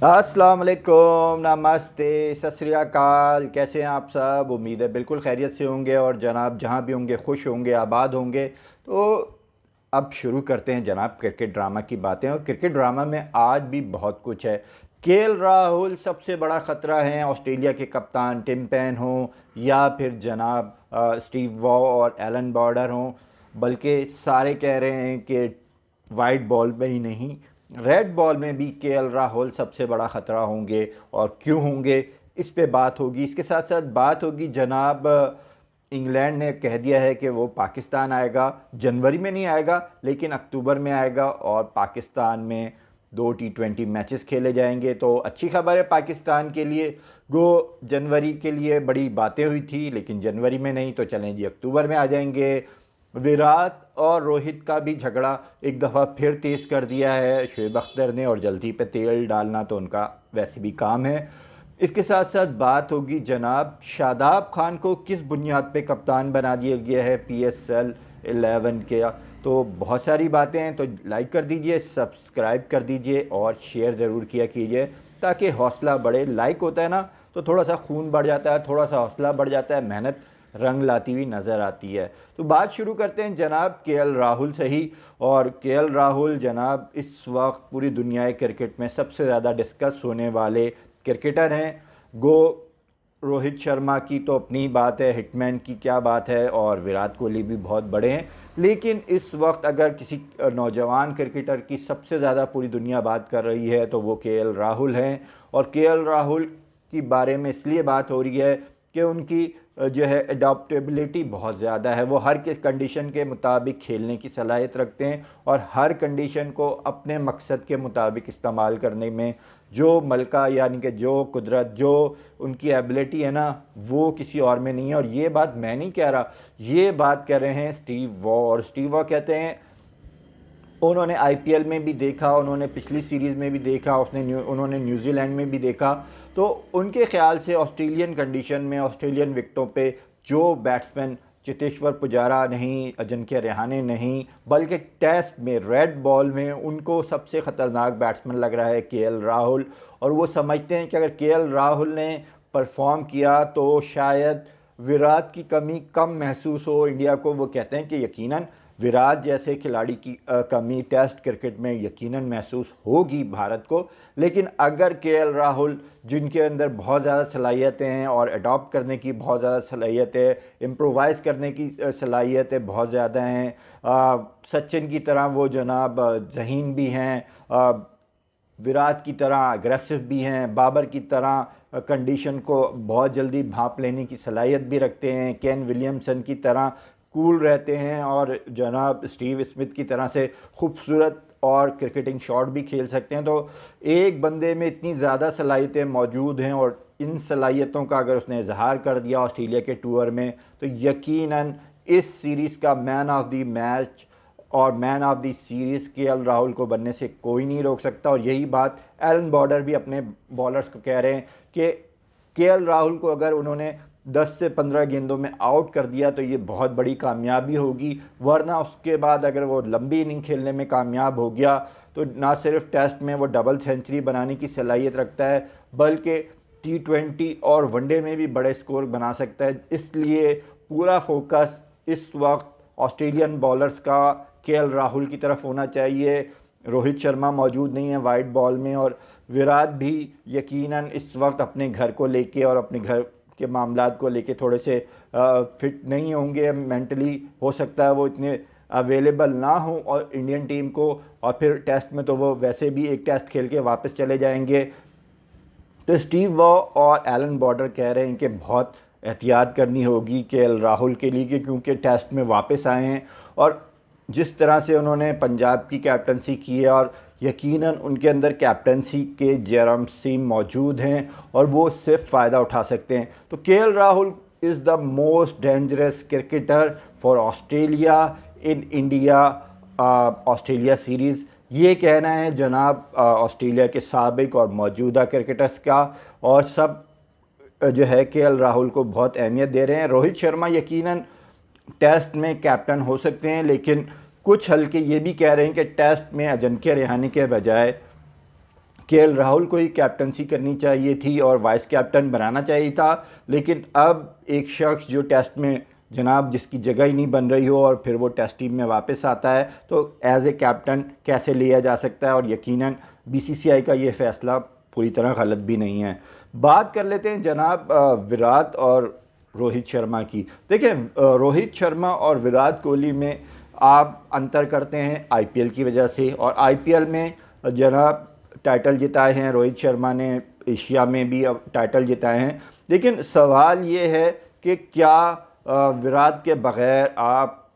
अस्सलाम वालेकुम, नमस्ते, सत श्री अकाल। कैसे हैं आप सब? उम्मीद है बिल्कुल खैरियत से होंगे और जनाब जहाँ भी होंगे खुश होंगे, आबाद होंगे। तो अब शुरू करते हैं जनाब क्रिकेट ड्रामा की बातें। और क्रिकेट ड्रामा में आज भी बहुत कुछ है। केएल राहुल सबसे बड़ा ख़तरा हैं। ऑस्ट्रेलिया के कप्तान टिम पेन हों या फिर जनाब स्टीव वॉ और एलन बॉर्डर हों, बल्कि सारे कह रहे हैं कि वाइट बॉल में ही नहीं, रेड बॉल में भी केएल राहुल सबसे बड़ा ख़तरा होंगे। और क्यों होंगे, इस पे बात होगी। इसके साथ साथ बात होगी जनाब, इंग्लैंड ने कह दिया है कि वो पाकिस्तान आएगा। जनवरी में नहीं आएगा लेकिन अक्टूबर में आएगा और पाकिस्तान में 2 T20 मैचेस खेले जाएंगे। तो अच्छी खबर है पाकिस्तान के लिए। जनवरी के लिए बड़ी बातें हुई थी लेकिन जनवरी में नहीं, तो चलें जी अक्टूबर में आ जाएंगे। विराट और रोहित का भी झगड़ा एक दफ़ा फिर तेज़ कर दिया है शोएब अख्तर ने, और जल्दी पे तेल डालना तो उनका वैसे भी काम है। इसके साथ साथ बात होगी जनाब, शादाब खान को किस बुनियाद पे कप्तान बना दिया गया है PSL 11 के। तो बहुत सारी बातें हैं, तो लाइक कर दीजिए, सब्सक्राइब कर दीजिए और शेयर ज़रूर किया कीजिए ताकि हौसला बढ़े। लाइक होता है ना तो थोड़ा सा खून बढ़ जाता है, थोड़ा सा हौसला बढ़ जाता है, मेहनत रंग लाती हुई नज़र आती है। तो बात शुरू करते हैं जनाब केएल राहुल से ही। और केएल राहुल जनाब इस वक्त पूरी दुनिया क्रिकेट में सबसे ज़्यादा डिस्कस होने वाले क्रिकेटर हैं। रोहित शर्मा की तो अपनी बात है, हिटमैन की क्या बात है, और विराट कोहली भी बहुत बड़े हैं। लेकिन इस वक्त अगर किसी नौजवान क्रिकेटर की सबसे ज़्यादा पूरी दुनिया बात कर रही है तो वो केएल राहुल हैं। और केएल राहुल की बारे में इसलिए बात हो रही है कि उनकी जो है अडॉप्टेबिलिटी बहुत ज़्यादा है। वो हर कंडीशन के मुताबिक खेलने की सलाहियत रखते हैं और हर कंडीशन को अपने मकसद के मुताबिक इस्तेमाल करने में जो मलका यानी कि जो कुदरत, जो उनकी एबिलिटी है ना, वो किसी और में नहीं है। और ये बात मैं नहीं कह रहा, ये बात कह रहे हैं स्टीव वॉ। और स्टीव वॉ कहते हैं, उन्होंने IPL में भी देखा, उन्होंने पिछली सीरीज़ में भी देखा, उन्होंने न्यूजीलैंड में भी देखा। तो उनके ख़्याल से ऑस्ट्रेलियन कंडीशन में, ऑस्ट्रेलियन विकेटों पे जो बैट्समैन चेतेश्वर पुजारा नहीं, अजिंक्य रहाणे नहीं, बल्कि टेस्ट में रेड बॉल में उनको सबसे ख़तरनाक बैट्समैन लग रहा है केएल राहुल। और वो समझते हैं कि अगर केएल राहुल ने परफॉर्म किया तो शायद विराट की कमी कम महसूस हो इंडिया को। वो कहते हैं कि यकीनन विराट जैसे खिलाड़ी की कमी टेस्ट क्रिकेट में यकीनन महसूस होगी भारत को। लेकिन अगर केएल राहुल, जिनके अंदर बहुत ज़्यादा सलाहियतें हैं और अडॉप्ट करने की बहुत ज़्यादा सलाहियत है, इम्प्रोवाइज़ करने की सलाहियतें बहुत ज़्यादा हैं, सचिन की तरह वो जनाब ज़हीन भी हैं, विराट की तरह अग्रेसिव भी हैं, बाबर की तरह कंडीशन को बहुत जल्दी भांप लेने की सलाहियत भी रखते हैं, केन विलियमसन की तरह कूल रहते हैं, और जनाब स्टीव स्मिथ की तरह से खूबसूरत और क्रिकेटिंग शॉट भी खेल सकते हैं। तो एक बंदे में इतनी ज़्यादा सलाहियतें मौजूद हैं और इन सलाहियतों का अगर उसने इजहार कर दिया ऑस्ट्रेलिया के टूर में तो यकीनन इस सीरीज़ का मैन ऑफ द मैच और man of the series KL Rahul को बनने से कोई नहीं रोक सकता। और यही बात एलन बॉर्डर भी अपने बॉलर्स को कह रहे हैं कि केएल राहुल को अगर उन्होंने 10 से 15 गेंदों में आउट कर दिया तो ये बहुत बड़ी कामयाबी होगी। वरना उसके बाद अगर वो लंबी इनिंग खेलने में कामयाब हो गया तो ना सिर्फ टेस्ट में वो डबल सेंचुरी बनाने की सलाहियत रखता है, बल्कि T20 और वनडे में भी बड़े स्कोर बना सकता है। इसलिए पूरा फोकस इस वक्त ऑस्ट्रेलियन बॉलर्स का केएल राहुल की तरफ होना चाहिए। रोहित शर्मा मौजूद नहीं है वाइट बॉल में, और विराट भी यकीनन इस वक्त अपने घर को लेके और अपने घर के मामलात को लेके थोड़े से फिट नहीं होंगे मेंटली। हो सकता है वो इतने अवेलेबल ना हो और इंडियन टीम को, और फिर टेस्ट में तो वो वैसे भी एक टेस्ट खेल के वापस चले जाएंगे। तो स्टीव वॉ और एलन बॉर्डर कह रहे हैं कि बहुत एहतियात करनी होगी केएल राहुल के लिए, क्योंकि टेस्ट में वापस आए हैं और जिस तरह से उन्होंने पंजाब की कैप्टनसी की है, और यकीनन उनके अंदर कैप्टनसी के जरम सीम मौजूद हैं और वो सिर्फ फ़ायदा उठा सकते हैं। तो KL Rahul is the most dangerous cricketer for Australia in India Australia series. ये कहना है जनाब ऑस्ट्रेलिया के साबिक और मौजूदा क्रिकेटर्स का, और सब जो है केएल राहुल को बहुत अहमियत दे रहे हैं। रोहित शर्मा यकीनन टेस्ट में कैप्टन हो सकते हैं, लेकिन कुछ हल्के ये भी कह रहे हैं कि टेस्ट में अजिंक्य रहाणे के बजाय केएल राहुल को ही कैप्टनसी करनी चाहिए थी और वाइस कैप्टन बनाना चाहिए था। लेकिन अब एक शख्स जो टेस्ट में जनाब जिसकी जगह ही नहीं बन रही हो और फिर वो टेस्ट टीम में वापस आता है तो एज ए कैप्टन कैसे लिया जा सकता है, और यकीनन बीसीसीआई का ये फ़ैसला पूरी तरह गलत भी नहीं है। बात कर लेते हैं जनाब विराट और रोहित शर्मा की। देखिए रोहित शर्मा और विराट कोहली में आप अंतर करते हैं आईपीएल की वजह से, और आईपीएल में जनाब टाइटल जिताए हैं रोहित शर्मा ने, एशिया में भी अब टाइटल जिताए हैं। लेकिन सवाल ये है कि क्या विराट के बग़ैर आप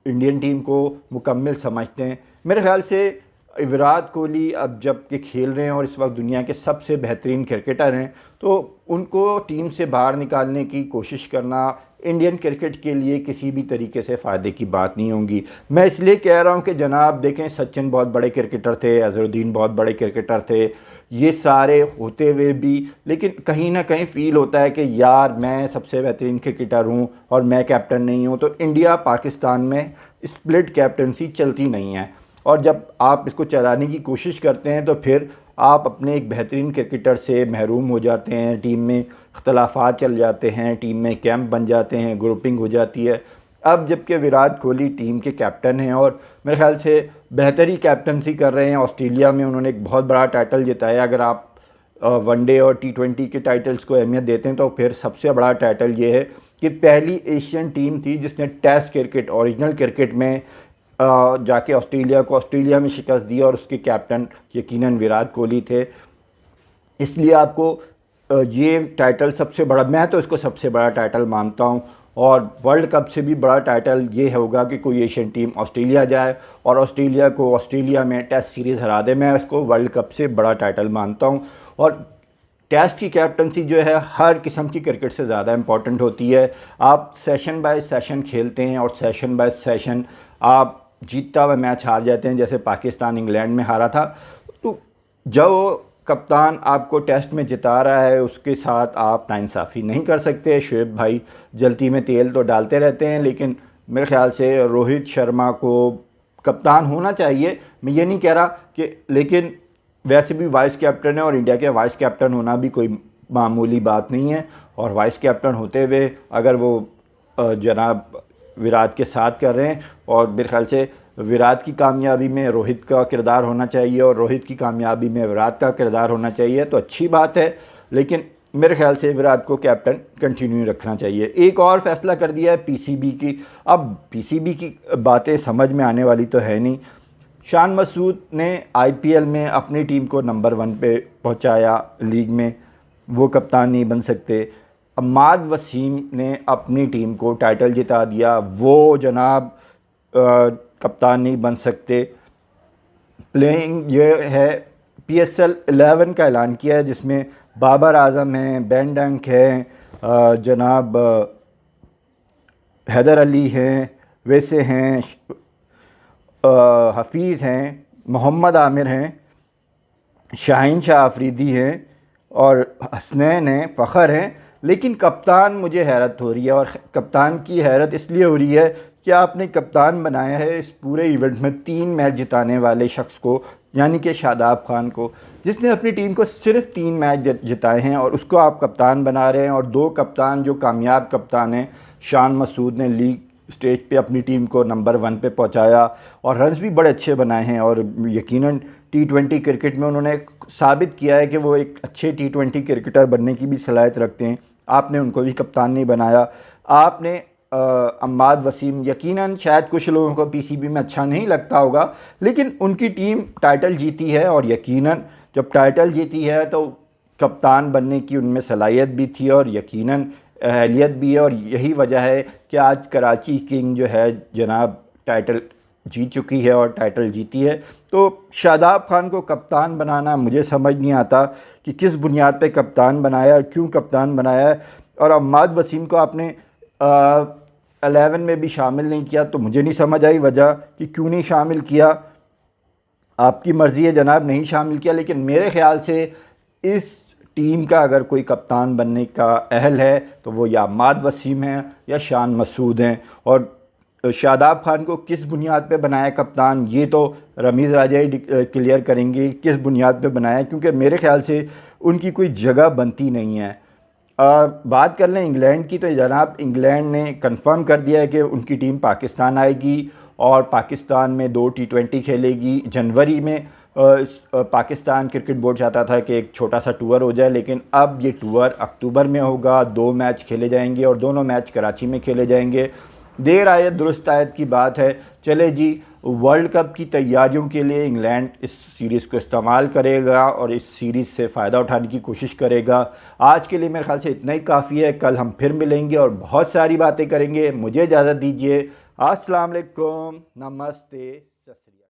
इंडियन टीम को मुकम्मल समझते हैं? मेरे ख़्याल से विराट कोहली अब जब के खेल रहे हैं और इस वक्त दुनिया के सबसे बेहतरीन क्रिकेटर हैं, तो उनको टीम से बाहर निकालने की कोशिश करना इंडियन क्रिकेट के लिए किसी भी तरीके से फ़ायदे की बात नहीं होगी। मैं इसलिए कह रहा हूँ कि जनाब देखें, सचिन बहुत बड़े क्रिकेटर थे, अज़रुद्दीन बहुत बड़े क्रिकेटर थे, ये सारे होते हुए भी लेकिन कहीं ना कहीं फ़ील होता है कि यार मैं सबसे बेहतरीन क्रिकेटर हूँ और मैं कैप्टन नहीं हूँ। तो इंडिया पाकिस्तान में स्प्लिट कैप्टनसी चलती नहीं है, और जब आप इसको चलाने की कोशिश करते हैं तो फिर आप अपने एक बेहतरीन क्रिकेटर से महरूम हो जाते हैं, टीम में इख्तलाफात चल जाते हैं, टीम में कैंप बन जाते हैं, ग्रुपिंग हो जाती है। अब जबकि विराट कोहली टीम के कैप्टन हैं और मेरे ख़्याल से बेहतरी कैप्टनसी कर रहे हैं। ऑस्ट्रेलिया में उन्होंने एक बहुत बड़ा टाइटल जिताया। अगर आप वनडे और टी20 के टाइटल्स को अहमियत देते हैं तो फिर सबसे बड़ा टाइटल ये है कि पहली एशियन टीम थी जिसने टेस्ट क्रिकेट, ओरिजिनल क्रिकेट में जाके ऑस्ट्रेलिया को ऑस्ट्रेलिया में शिकस्त दी, और उसके कैप्टन यकीनन विराट कोहली थे। इसलिए आपको ये टाइटल सबसे बड़ा, मैं तो इसको सबसे बड़ा टाइटल मानता हूँ। और वर्ल्ड कप से भी बड़ा टाइटल ये होगा कि कोई एशियन टीम ऑस्ट्रेलिया जाए और ऑस्ट्रेलिया को ऑस्ट्रेलिया में टेस्ट सीरीज़ हरा दे। मैं इसको वर्ल्ड कप से बड़ा टाइटल मानता हूँ। और टेस्ट की कैप्टनसी जो है हर किस्म की क्रिकेट से ज़्यादा इम्पॉर्टेंट होती है। आप सेशन बाय सेशन खेलते हैं और सेशन बाय सेशन आप जीतता हुआ मैच हार जाते हैं, जैसे पाकिस्तान इंग्लैंड में हारा था। तो जो कप्तान आपको टेस्ट में जिता रहा है उसके साथ आप नाइंसाफ़ी नहीं कर सकते। शुएब भाई जल्दी में तेल तो डालते रहते हैं, लेकिन मेरे ख़्याल से रोहित शर्मा को कप्तान होना चाहिए। मैं ये नहीं कह रहा कि, लेकिन वैसे भी वाइस कैप्टन है और इंडिया के वाइस कैप्टन होना भी कोई मामूली बात नहीं है। और वाइस कैप्टन होते हुए अगर वो जनाब विराट के साथ कर रहे हैं, और मेरे ख्याल से विराट की कामयाबी में रोहित का किरदार होना चाहिए और रोहित की कामयाबी में विराट का किरदार होना चाहिए, तो अच्छी बात है। लेकिन मेरे ख्याल से विराट को कैप्टन कंटिन्यू रखना चाहिए। एक और फैसला कर दिया है पीसीबी की। अब पीसीबी की बातें समझ में आने वाली तो है नहीं। शान मसूद ने आईपीएल में अपनी टीम को नंबर 1 पे पहुंचाया लीग में, वो कप्तान नहीं बन सकते। अम्माद वसीम ने अपनी टीम को टाइटल जिता दिया, वो जनाब कप्तान नहीं बन सकते। प्लेइंग ये है पीएसएल 11 का ऐलान किया है, जिसमें बाबर आजम हैं, बेन डंक हैं, जनाब हैदर अली हैं, वैसे हैं, हफीज़ हैं, मोहम्मद आमिर हैं, शाहीन शाह अफरीदी हैं और हसनैन हैं, फ़खर हैं। लेकिन कप्तान मुझे हैरत हो रही है, और कप्तान की हैरत इसलिए हो रही है कि आपने कप्तान बनाया है इस पूरे इवेंट में 3 मैच जिताने वाले शख्स को, यानी कि शादाब खान को, जिसने अपनी टीम को सिर्फ 3 मैच जिताए हैं, और उसको आप कप्तान बना रहे हैं। और 2 कप्तान जो कामयाब कप्तान हैं, शान मसूद ने लीग स्टेज पे अपनी टीम को नंबर 1 पे पहुंचाया और रन्स भी बड़े अच्छे बनाए हैं, और यकीनन टी20 क्रिकेट में उन्होंने साबित किया है कि वो एक अच्छे टी20 क्रिकेटर बनने की भी सलाहियत रखते हैं। आपने उनको भी कप्तान नहीं बनाया। आपने अम्माद वसीम, यकीनन शायद कुछ लोगों को पीसीबी में अच्छा नहीं लगता होगा, लेकिन उनकी टीम टाइटल जीती है, और यकीनन जब टाइटल जीती है तो कप्तान बनने की उनमें सलाहियत भी थी और यकीनन अहलियत भी है। और यही वजह है कि आज कराची किंग जो है जनाब टाइटल जीत चुकी है और टाइटल जीती है। तो शादाब खान को कप्तान बनाना मुझे समझ नहीं आता कि किस बुनियाद पे कप्तान बनाया और क्यों कप्तान बनाया है। और अम्माद वसीम को आपने 11 में भी शामिल नहीं किया, तो मुझे नहीं समझ आई वजह कि क्यों नहीं शामिल किया। आपकी मर्ज़ी है जनाब, नहीं शामिल किया, लेकिन मेरे ख़्याल से इस टीम का अगर कोई कप्तान बनने का अहल है तो वो या अम्माद वसीम हैं या शान मसूद हैं। और शादाब खान को किस बुनियाद पे बनाया कप्तान, ये तो रमीज़ राजा ही क्लियर करेंगे किस बुनियाद पे बनाया, क्योंकि मेरे ख्याल से उनकी कोई जगह बनती नहीं है। बात कर लें इंग्लैंड की, तो जनाब इंग्लैंड ने कंफर्म कर दिया है कि उनकी टीम पाकिस्तान आएगी और पाकिस्तान में 2 T20 खेलेगी। जनवरी में पाकिस्तान क्रिकेट बोर्ड चाहता था कि एक छोटा सा टूर हो जाए, लेकिन अब ये टूर अक्टूबर में होगा। 2 मैच खेले जाएंगे और दोनों मैच कराची में खेले जाएंगे। देर आयत दुरुस्त आयत की बात है। चले जी, वर्ल्ड कप की तैयारियों के लिए इंग्लैंड इस सीरीज़ को इस्तेमाल करेगा और इस सीरीज़ से फ़ायदा उठाने की कोशिश करेगा। आज के लिए मेरे ख्याल से इतना ही काफ़ी है। कल हम फिर मिलेंगे और बहुत सारी बातें करेंगे। मुझे इजाज़त दीजिए। अस्सलाम वालेकुम, नमस्ते।